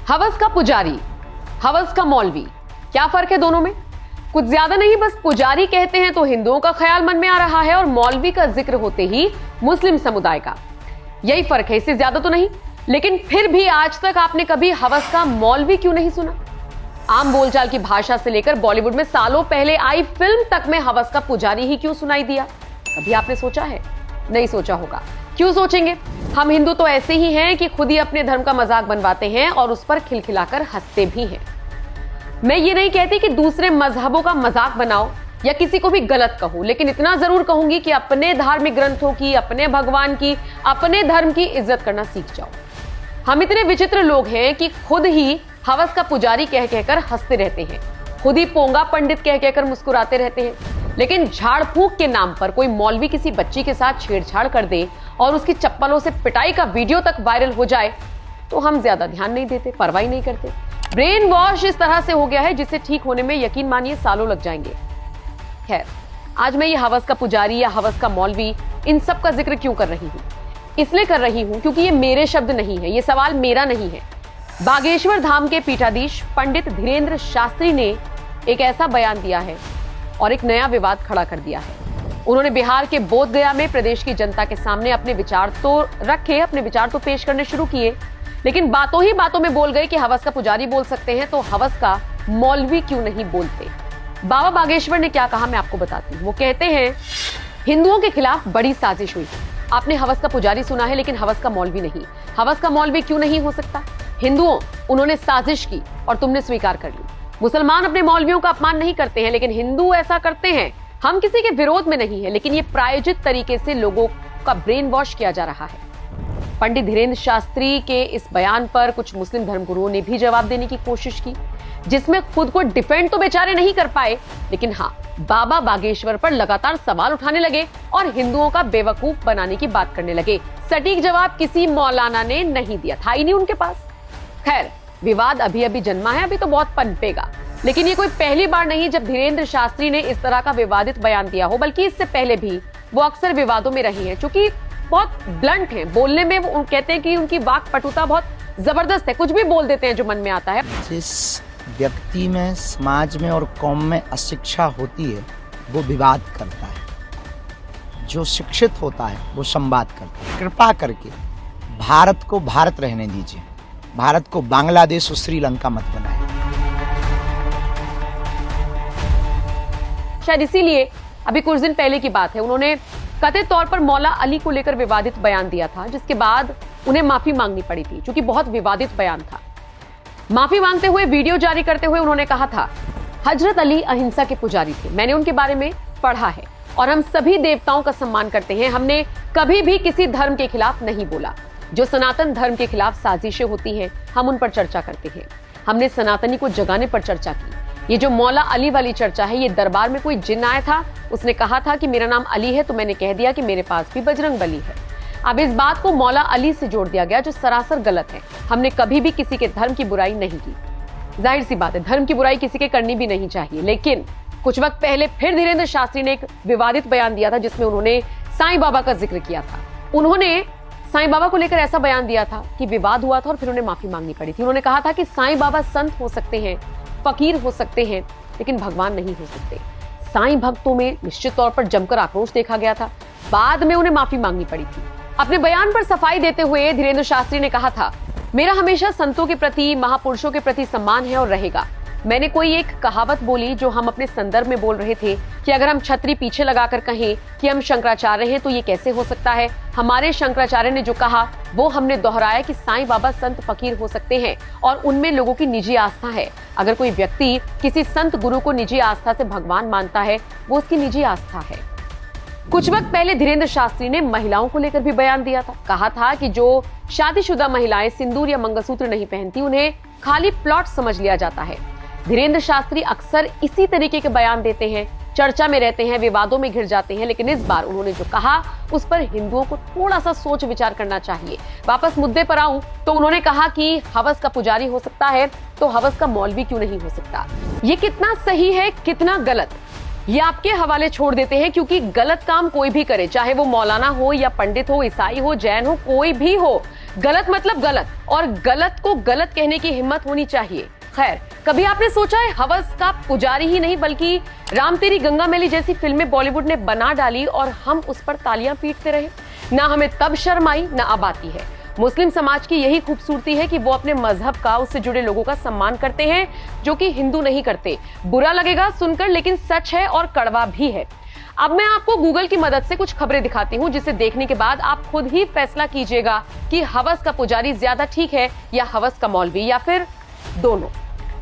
हवस का पुजारी, हवस का मौलवी, क्या फर्क है दोनों में? कुछ ज्यादा नहीं, बस पुजारी कहते हैं तो हिंदुओं का ख्याल मन में आ रहा है और मौलवी का जिक्र होते ही मुस्लिम समुदाय का। यही फर्क है, इससे ज्यादा तो नहीं। लेकिन फिर भी आज तक आपने कभी हवस का मौलवी क्यों नहीं सुना? आम बोलचाल की भाषा से लेकर बॉलीवुड में सालों पहले आई फिल्म तक में हवस का पुजारी ही क्यों सुनाई दिया? कभी आपने सोचा है? नहीं सोचा होगा। क्यों सोचेंगे? हम हिंदू तो ऐसे ही हैं कि खुद ही अपने धर्म का मजाक बनवाते हैं और उस पर खिलखिलाकर हंसते भी हैं। मैं ये नहीं कहती कि दूसरे मजहबों का मजाक बनाओ या किसी को भी गलत कहो, लेकिन इतना जरूर कहूंगी कि अपने धार्मिक ग्रंथों की, अपने भगवान की, अपने धर्म की इज्जत करना सीख जाओ। हम इतने विचित्र लोग हैं कि खुद ही हवस का पुजारी कह कहकर हंसते रहते हैं, खुद ही पोंगा पंडित कह कहकर मुस्कुराते रहते हैं, लेकिन झाड़ फूंक के नाम पर कोई मौलवी किसी बच्ची के साथ छेड़छाड़ कर दे और उसकी चप्पलों से पिटाई का वीडियो तक वायरल हो जाए तो हम ज्यादा ध्यान नहीं देते, परवाह नहीं करते। ब्रेन वॉश इस तरह से हो गया है जिससे ठीक होने में यकीन मानिए सालों लग जाएंगे। खैर, आज मैं ये हवस का पुजारी या हवस का मौलवी, इन सब का जिक्र क्यों कर रही हूं? इसलिए कर रही हूं क्योंकि ये मेरे शब्द नहीं है, ये सवाल मेरा नहीं है। बागेश्वर धाम के पीठाधीश पंडित धीरेन्द्र शास्त्री ने एक ऐसा बयान दिया है और एक नया विवाद खड़ा कर दिया है। उन्होंने बिहार के बोधगया में प्रदेश की जनता के सामने अपने विचार तो रखे, अपने विचार तो पेश करने शुरू किए, लेकिन बातों ही बातों में बोल गए कि हवस का पुजारी बोल सकते हैं तो हवस का मौलवी क्यों नहीं बोलते। बाबा बागेश्वर ने क्या कहा मैं आपको बताती हूँ। वो कहते हैं, हिंदुओं के खिलाफ बड़ी साजिश हुई। आपने हवस का पुजारी सुना है लेकिन हवस का मौलवी नहीं। हवस का मौलवी क्यों नहीं हो सकता? हिंदुओं, उन्होंने साजिश की और तुमने स्वीकार कर ली। मुसलमान अपने मौलवियों का अपमान नहीं करते हैं लेकिन हिंदू ऐसा करते हैं। हम किसी के विरोध में नहीं है, लेकिन ये प्रायोजित तरीके से लोगों का ब्रेन वॉश किया जा रहा है। पंडित धीरेन्द्र शास्त्री के इस बयान पर कुछ मुस्लिम धर्मगुरुओं ने भी जवाब देने की कोशिश की, जिसमें खुद को डिफेंड तो बेचारे नहीं कर पाए, लेकिन हाँ, बाबा बागेश्वर पर लगातार सवाल उठाने लगे और हिंदुओं का बेवकूफ बनाने की बात करने लगे। सटीक जवाब किसी मौलाना ने नहीं दिया, था ही नहीं उनके पास। खैर, विवाद अभी अभी जन्मा है, अभी तो बहुत पनपेगा, लेकिन ये कोई पहली बार नहीं जब धीरेन्द्र शास्त्री ने इस तरह का विवादित बयान दिया हो, बल्कि इससे पहले भी वो अक्सर विवादों में रही हैं, क्योंकि बहुत ब्लंट हैं बोलने में। वो कहते हैं कि उनकी वाक पटुता बहुत जबरदस्त है, कुछ भी बोल देते हैं जो मन में आता है। जिस व्यक्ति में, समाज में और कौम में अशिक्षा होती है वो विवाद करता है, जो शिक्षित होता है वो संवाद करता है। कृपा करके भारत को भारत रहने दीजिए, भारत को बांग्लादेश और श्रीलंका मत बनाए। शायद इसीलिए अभी कुछ दिन पहले की बात है, उन्होंने कथित तौर पर मौला अली को लेकर विवादित बयान दिया था, जिसके बाद उन्हें माफी मांगनी पड़ी थी, क्योंकि बहुत विवादित बयान था। माफी मांगते हुए, वीडियो जारी करते हुए उन्होंने कहा था, हजरत अली अहिंसा के पुजारी थे, मैंने उनके बारे में पढ़ा है और हम सभी देवताओं का सम्मान करते हैं। हमने कभी भी किसी धर्म के खिलाफ नहीं बोला। जो सनातन धर्म के खिलाफ साजिशें होती हैं, हम उन पर चर्चा करते हैं। हमने सनातनी को जगाने पर चर्चा की। ये जो मौला अली वाली चर्चा है, ये दरबार में कोई जिन्न आया था, उसने कहा था कि मेरा नाम अली है, तो मैंने कह दिया कि मेरे पास भी बजरंग बली है। अब इस बात को मौला अली से जोड़ दिया गया, जो सरासर गलत है। हमने कभी भी किसी के धर्म की बुराई नहीं की। जाहिर सी बात है, धर्म की बुराई किसी के करनी भी नहीं चाहिए। लेकिन कुछ वक्त पहले फिर धीरेन्द्र शास्त्री ने एक विवादित बयान दिया था, जिसमें उन्होंने साईं बाबा का जिक्र किया था। उन्होंने साईं बाबा को लेकर ऐसा बयान दिया था कि विवाद हुआ था और फिर उन्हें माफी मांगनी पड़ी थी। उन्होंने कहा था कि साईं बाबा संत हो सकते हैं, फकीर हो सकते हैं, लेकिन भगवान नहीं हो सकते। साईं भक्तों में निश्चित तौर पर जमकर आक्रोश देखा गया था। बाद में उन्हें माफी मांगनी पड़ी थी। अपने बयान पर सफाई देते हुए धीरेन्द्र शास्त्री ने कहा था, मेरा हमेशा संतों के प्रति, महापुरुषों के प्रति सम्मान है और रहेगा। मैंने कोई एक कहावत बोली जो हम अपने संदर्भ में बोल रहे थे कि अगर हम छतरी पीछे लगाकर कहें कि हम शंकराचार्य हैं तो ये कैसे हो सकता है। हमारे शंकराचार्य ने जो कहा वो हमने दोहराया कि साईं बाबा संत फकीर हो सकते हैं और उनमें लोगों की निजी आस्था है। अगर कोई व्यक्ति किसी संत गुरु को निजी आस्था से भगवान मानता है, वो उसकी निजी आस्था है। कुछ वक्त पहले धीरेन्द्र शास्त्री ने महिलाओं को लेकर भी बयान दिया था। कहा था कि जो शादीशुदा महिलाएं सिंदूर या मंगलसूत्र नहीं पहनती, उन्हें खाली प्लॉट समझ लिया जाता है। धीरेन्द्र शास्त्री अक्सर इसी तरीके के बयान देते हैं, चर्चा में रहते हैं, विवादों में घिर जाते हैं, लेकिन इस बार उन्होंने जो कहा उस पर हिंदुओं को थोड़ा सा सोच विचार करना चाहिए। वापस मुद्दे पर आऊं तो उन्होंने कहा कि हवस का पुजारी हो सकता है तो हवस का मौलवी क्यों नहीं हो सकता। ये कितना सही है, कितना गलत, ये आपके हवाले छोड़ देते हैं, क्योंकि गलत काम कोई भी करे, चाहे वो मौलाना हो या पंडित हो, ईसाई हो, जैन हो, कोई भी हो, गलत मतलब गलत, और गलत को गलत कहने की हिम्मत होनी चाहिए। खैर, कभी आपने सोचा है हवस का पुजारी ही नहीं बल्कि राम तेरी गंगा मैली जैसी फिल्में बॉलीवुड ने बना डाली और हम उस पर तालियां पीटते रहे? ना हमें तब शर्म आई, ना अब आती है। मुस्लिम समाज की यही खूबसूरती है कि वो अपने मजहब का, उससे जुड़े लोगों का सम्मान करते हैं, जो कि हिंदू नहीं करते। बुरा लगेगा सुनकर, लेकिन सच है और कड़वा भी है। अब मैं आपको गूगल की मदद से कुछ खबरें दिखाती हूं, जिसे देखने के बाद आप खुद ही फैसला कीजिएगा कि हवस का पुजारी ज्यादा ठीक है या हवस का मौलवी, या फिर दोनों।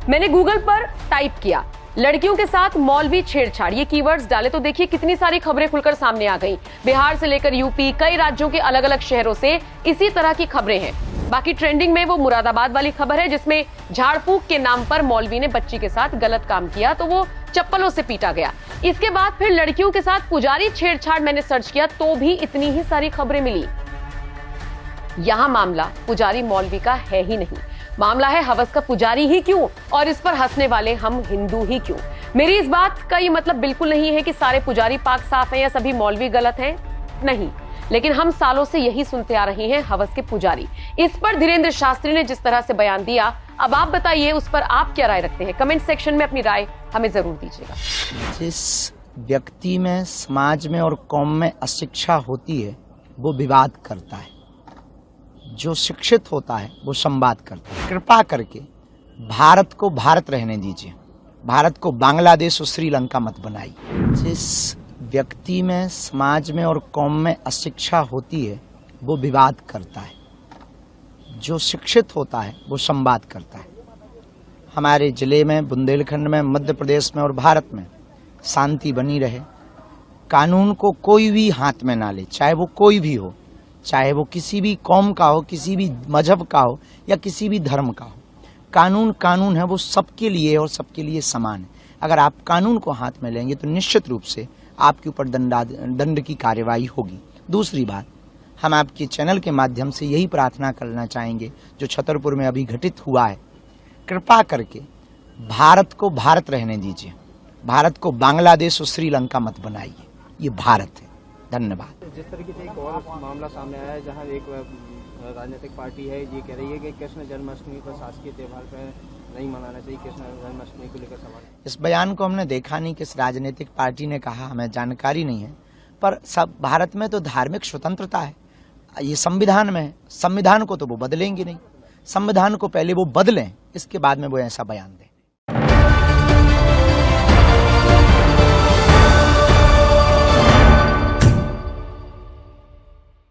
मैंने गूगल पर टाइप किया लड़कियों के साथ मौलवी छेड़छाड़, ये कीवर्ड्स डाले तो देखिए कितनी सारी खबरें खुलकर सामने आ गई। बिहार से लेकर यूपी, कई राज्यों के अलग अलग शहरों से इसी तरह की खबरें हैं। बाकी ट्रेंडिंग में वो मुरादाबाद वाली खबर है जिसमें झाड़ फूक के नाम पर मौलवी ने बच्ची के साथ गलत काम किया तो वो चप्पलों से पीटा गया। इसके बाद फिर लड़कियों के साथ पुजारी छेड़छाड़ मैंने सर्च किया तो भी इतनी ही सारी खबरें मिली। यहां मामला पुजारी मौलवी का है ही नहीं, मामला है हवस का पुजारी ही क्यों, और इस पर हंसने वाले हम हिंदू ही क्यों। मेरी इस बात का ये मतलब बिल्कुल नहीं है कि सारे पुजारी पाक साफ हैं या सभी मौलवी गलत हैं, नहीं। लेकिन हम सालों से यही सुनते आ रहे हैं हवस के पुजारी। इस पर धीरेन्द्र शास्त्री ने जिस तरह से बयान दिया, अब आप बताइए उस पर आप क्या राय रखते हैं? कमेंट सेक्शन में अपनी राय हमें जरूर दीजिएगा। जिस व्यक्ति में, समाज में और कौम में अशिक्षा होती है वो विवाद करता है, जो शिक्षित होता है वो संवाद करता है। कृपा करके भारत को भारत रहने दीजिए, भारत को बांग्लादेश और श्रीलंका मत बनाइए। जिस व्यक्ति में, समाज में और कौम में अशिक्षा होती है वो विवाद करता है, जो शिक्षित होता है वो संवाद करता है। हमारे जिले में, बुंदेलखंड में, मध्य प्रदेश में और भारत में शांति बनी रहे, कानून को कोई भी हाथ में ना ले, चाहे वो कोई भी हो, चाहे वो किसी भी कौम का हो, किसी भी मजहब का हो या किसी भी धर्म का हो। कानून कानून है, वो सबके लिए और सबके लिए समान है। अगर आप कानून को हाथ में लेंगे तो निश्चित रूप से आपके ऊपर दंड की कार्यवाही होगी। दूसरी बात, हम आपके चैनल के माध्यम से यही प्रार्थना करना चाहेंगे, जो छतरपुर में अभी घटित हुआ है, कृपा करके भारत को भारत रहने दीजिए, भारत को बांग्लादेश और श्रीलंका मत बनाइए। ये भारत है। धन्यवाद। जिस तरीके से एक और मामला सामने आया है जहां एक राजनीतिक पार्टी है ये कह रही है कि कृष्ण जन्माष्टमी को शासकीय त्योहार पर नहीं मनाना चाहिए, कृष्ण जन्माष्टमी को लेकर सवाल। इस बयान को हमने देखा नहीं, किस राजनीतिक पार्टी ने कहा, हमें जानकारी नहीं है। पर सब भारत में तो धार्मिक स्वतंत्रता है, ये संविधान में है। संविधान को तो वो बदलेंगे नहीं, संविधान को पहले वो बदलें, इसके बाद में वो ऐसा बयान दें।